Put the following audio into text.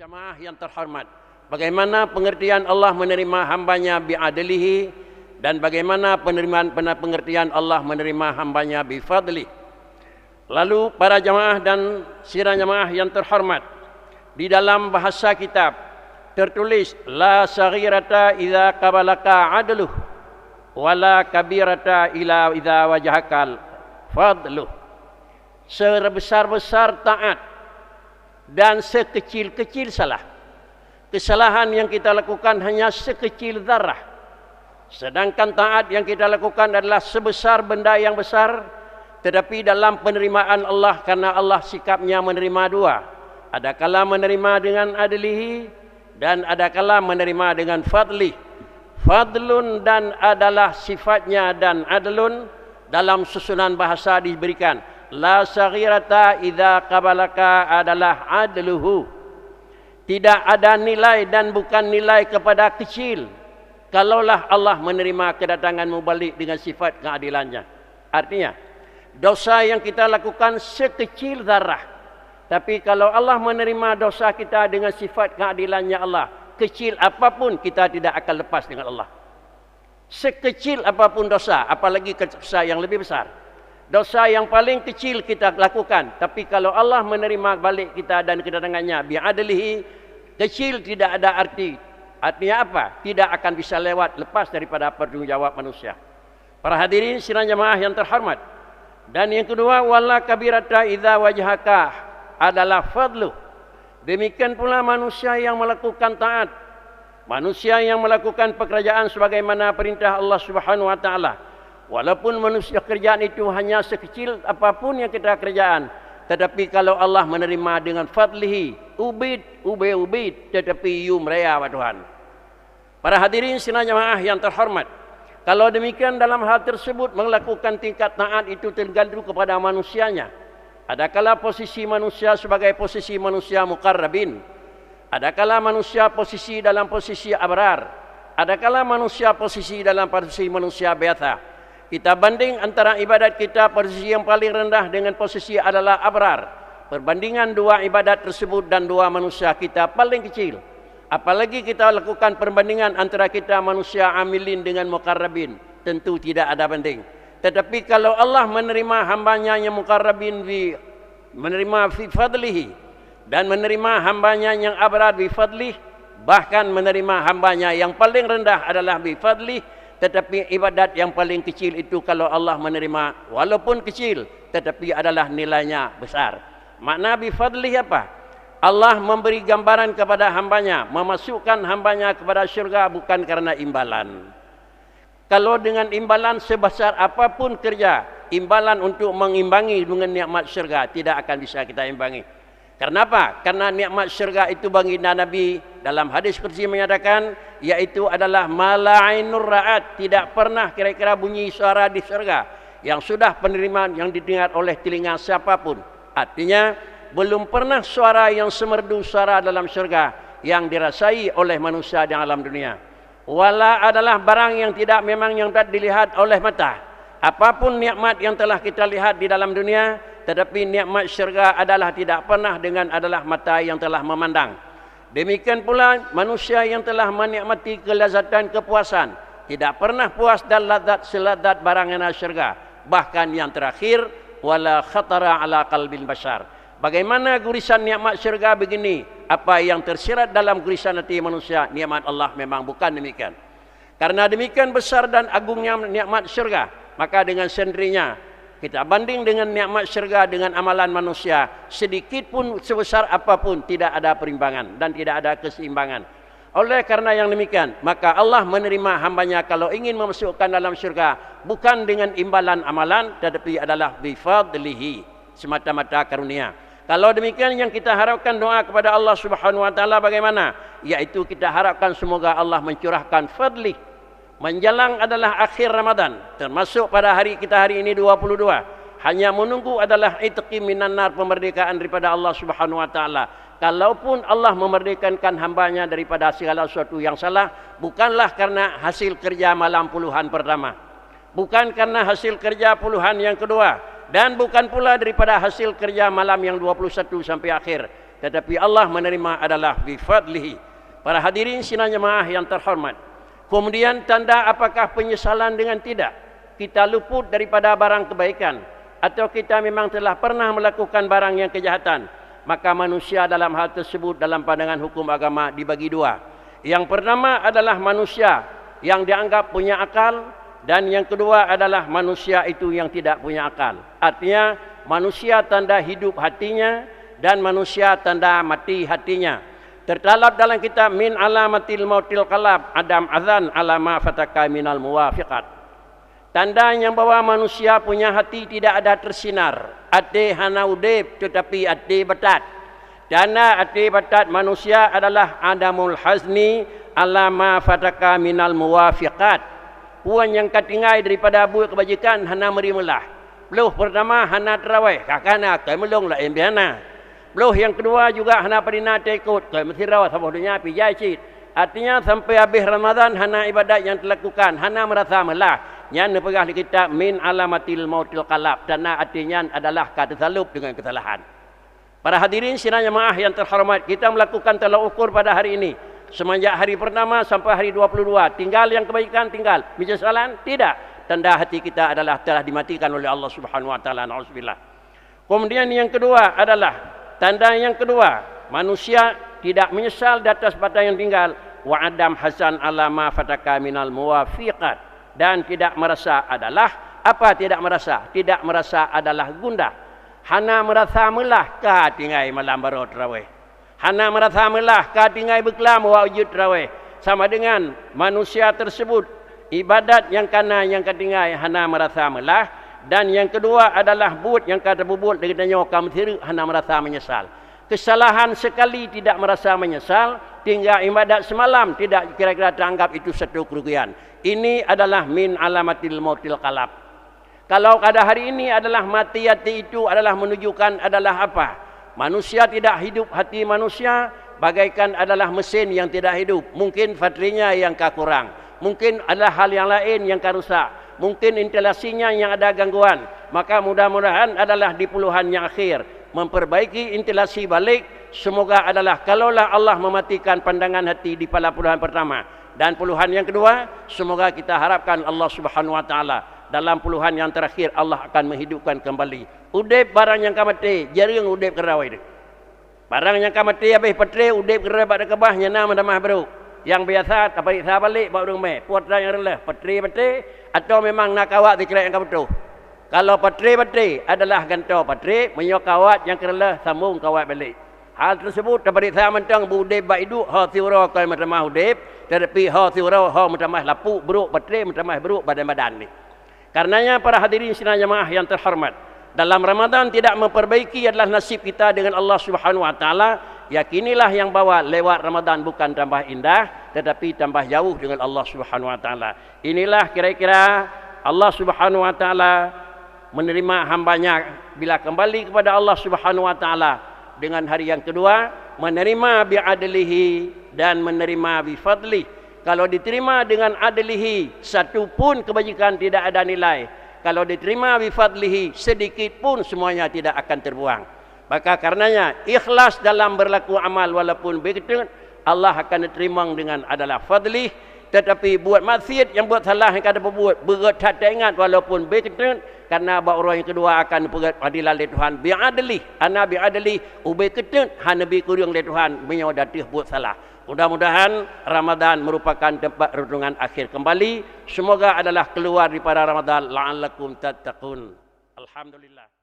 Jamaah yang terhormat, bagaimana pengertian Allah menerima hambanya bi'adlihi dan bagaimana pengertian Allah menerima hambanya bifadlih. Lalu para jamaah dan sidang jamaah yang terhormat, di dalam bahasa kitab tertulis la saghirata idza qabalaka adluh wala kabirata ila idza wajahakal fadluh. Sebesar-besar taat dan sekecil-kecil salah. Kesalahan yang kita lakukan hanya sekecil zarah. Sedangkan taat yang kita lakukan adalah sebesar benda yang besar. Tetapi dalam penerimaan Allah, karena Allah sikapnya menerima dua. Adakala menerima dengan adlihi dan adakala menerima dengan fadli. Fadlun dan adalah sifatnya dan adlun dalam susunan bahasa diberikan. La saghirata idza qabalaka adalah adluhu. Tidak ada nilai dan bukan nilai kepada kecil kalaulah Allah menerima kedatanganmu balik dengan sifat keadilannya. Artinya, dosa yang kita lakukan sekecil zarah. Tapi kalau Allah menerima dosa kita dengan sifat keadilannya Allah, kecil apapun kita tidak akan lepas dengan Allah. Sekecil apapun dosa, apalagi dosa yang lebih besar. Dosa yang paling kecil kita lakukan, tapi kalau Allah menerima balik kita dan kedatangannya bi'adlihi, kecil tidak ada arti. Artinya apa? Tidak akan bisa lewat lepas daripada pertanggungjawab manusia. Para hadirin sidang jamaah yang terhormat. Dan yang kedua, wala kabirata idza wajhaka adalah fadlu. Demikian pula manusia yang melakukan taat, manusia yang melakukan pekerjaan sebagaimana perintah Allah Subhanahu wa taala. Walaupun manusia kerjaan itu hanya sekecil apapun yang kita kerjaan, tetapi kalau Allah menerima dengan fadlihi, ubid, tetapi you meraya wa Tuhan. Para hadirin sidang jamaah yang terhormat, kalau demikian dalam hal tersebut melakukan tingkat taat itu tergantung kepada manusianya. Adakala posisi manusia sebagai posisi manusia muqarrabin, adakala manusia posisi dalam posisi abrar, adakala manusia posisi dalam posisi manusia biasa. Kita banding antara ibadat kita posisi yang paling rendah dengan posisi adalah abrar. Perbandingan dua ibadat tersebut dan dua manusia kita paling kecil. Apalagi kita lakukan perbandingan antara kita manusia amilin dengan muqarrabin, tentu tidak ada banding. Tetapi kalau Allah menerima hambanya yang muqarrabin menerima fi fadlihi dan menerima hambanya yang abrar bi fadlih, bahkan menerima hambanya yang paling rendah adalah bi fadlih. Tetapi ibadat yang paling kecil itu kalau Allah menerima, walaupun kecil, tetapi adalah nilainya besar. Makna bifadlih apa? Allah memberi gambaran kepada hambanya, memasukkan hambanya kepada syurga bukan karena imbalan. Kalau dengan imbalan sebesar apapun kerja, imbalan untuk mengimbangi dengan nikmat syurga tidak akan bisa kita imbangi. Kenapa? Karena nikmat syurga itu baginda Nabi dalam hadis qudsi menyatakan, yaitu adalah mala'inur ra'at, tidak pernah kira-kira bunyi suara di syurga yang sudah penerimaan yang didengar oleh telinga siapapun. Artinya belum pernah suara yang semerdu suara dalam syurga yang dirasai oleh manusia di alam dunia. Wala adalah barang yang tidak memang yang tak dilihat oleh mata. Apapun nikmat yang telah kita lihat di dalam dunia, tetapi nikmat syurga adalah tidak pernah dengan adalah mata yang telah memandang. Demikian pula manusia yang telah menikmati kelazatan kepuasan tidak pernah puas dan lazat selazat barang yang syurga. Bahkan yang terakhir, wala khatara ala qalbil bashar. Bagaimana gurisan nikmat syurga begini? Apa yang tersirat dalam gurisan hati manusia, nikmat Allah memang bukan demikian. Karena demikian besar dan agungnya nikmat syurga, maka dengan sendirinya kita banding dengan nikmat syurga dengan amalan manusia, sedikit pun sebesar apapun tidak ada perimbangan dan tidak ada keseimbangan. Oleh karena yang demikian, maka Allah menerima hambanya kalau ingin memasukkan dalam syurga bukan dengan imbalan amalan, tetapi adalah bifadlihi, semata-mata karunia. Kalau demikian yang kita harapkan doa kepada Allah Subhanahu wa taala bagaimana? Yaitu kita harapkan semoga Allah mencurahkan fadli. Menjelang adalah akhir Ramadan, termasuk pada hari kita hari ini 22. Hanya menunggu adalah itqi minan nar, pemerdekaan daripada Allah Subhanahu wa taala. Kalaupun Allah memerdekakan hambanya daripada segala sesuatu yang salah, bukanlah karena hasil kerja malam puluhan pertama, bukan karena hasil kerja puluhan yang kedua, dan bukan pula daripada hasil kerja malam yang 21 sampai akhir, tetapi Allah menerima adalah bifadlihi. Para hadirin sidang jemaah yang terhormat, kemudian tanda apakah penyesalan dengan tidak kita luput daripada barang kebaikan atau kita memang telah pernah melakukan barang yang kejahatan, maka manusia dalam hal tersebut dalam pandangan hukum agama dibagi dua. Yang pertama adalah manusia yang dianggap punya akal, dan yang kedua adalah manusia itu yang tidak punya akal. Artinya manusia tanda hidup hatinya dan manusia tanda mati hatinya. Terdapat dalam kitab Min Alamatil Mautil Qalab Adam Azan Alama Fataka Minal Muwafiqat. Tanda yang bahwa manusia punya hati tidak ada tersinar. Ate hana udip tetapi ate batat. Tanda ate batat manusia adalah Adamul Hazni Alama Fataka Minal Muwafiqat. Puan yang katingai daripada buat kebajikan hana merimelah. Beluh pertama hana terawih. Kakana kemelung lah embiana. Beluh yang kedua juga hana padina tekut. Kau mesti rawat sabohnya pijai cid. Artinya sampai habis Ramadan hana ibadat yang dilakukan. Hana merasa melah. Yang dipegah di kitab Min Alamatil Mautil Qalab. Dana artinya adalah kata salup dengan kesalahan. Para hadirin sidang jemaah yang terhormat, kita melakukan tolak ukur pada hari ini. Semenjak hari pertama sampai hari 22. Tinggal yang kebaikan tinggal. Penyesalan tidak. Tanda hati kita adalah telah dimatikan oleh Allah Subhanahu wa taala. Nauzubillah. Kemudian yang kedua adalah tanda yang kedua, manusia tidak menyesal di atas pada yang tinggal. Wa adam hasan alama fataka minal muwafiqat. Dan tidak merasa adalah apa tidak merasa? Tidak merasa adalah gundah. Hana merasa melah ka tingai malam baru tarawih. Hana merasa melah ka tingai beklam wa wujud tarawih. Sama dengan manusia tersebut ibadat yang kana yang katingai hana merasa melah, dan yang kedua adalah buat yang kata bubut dengan nyokam thiru hana merasa menyesal. Kesalahan sekali tidak merasa menyesal, tinggal ibadat semalam tidak kira-kira teranggap itu satu kerugian. Ini adalah min alamatil mautil qalab. Kalau pada hari ini adalah mati hati itu adalah menunjukkan adalah apa? Manusia tidak hidup, hati manusia bagaikan adalah mesin yang tidak hidup. Mungkin baterinya yang kurang. Mungkin adalah hal yang lain yang rusak. Mungkin instalasinya yang ada gangguan. Maka mudah-mudahan adalah di puluhan yang akhir memperbaiki instalasi balik. Semoga adalah kalaulah Allah mematikan pandangan hati di pada puluhan pertama dan puluhan yang kedua, semoga kita harapkan Allah Subhanahu wa taala dalam puluhan yang terakhir Allah akan menghidupkan kembali. Udip barang yang kamati, jaring udip kerawai. Barang yang kamati habis petre udip kerawai pada kebahnya nama damah baru. Yang biasa tak balik balik baru mai. Putra yang rendah petre atau memang nak kawat dikira yang kabetu. Kalau petre adalah ganto petre menyok kawat yang kerela sambung kawat balik. Hal tersebut dapat saya mentang budep baidu ha siura kal matamah udip, tetapi ha siura ha matamah lapu buruk petre matamah buruk badan-badan ni. Karenanya para hadirin sidang jemaah yang terhormat, dalam Ramadan tidak memperbaiki adalah nasib kita dengan Allah Subhanahu wa taala. Yakinilah yang bawa lewat Ramadan bukan tambah indah tetapi tambah jauh dengan Allah Subhanahu wa taala. Inilah kira-kira Allah Subhanahu wa taala menerima hambanya bila kembali kepada Allah Subhanahu wa taala dengan hari yang kedua, menerima bi'adlihi dan menerima bifadlih. Kalau diterima dengan adlihi, satu pun kebajikan tidak ada nilai. Kalau diterima bifadlihi, sedikit pun semuanya tidak akan terbuang. Maka karenanya ikhlas dalam berlaku amal walaupun begitu, Allah akan diterima dengan adalah fadlih. Tetapi buat maksiat yang buat salah yang kata berbuat berat tak ingat walaupun begitu, karena orang yang kedua akan pegat padilan oleh Tuhan bi'adli. Ana bi'adli ubay ketun hanabi kurang oleh Tuhan menyodatih buat salah. Mudah-mudahan Ramadan merupakan tempat renungan akhir kembali. Semoga adalah keluar daripada Ramadan la'allakum tattaqun. Alhamdulillah.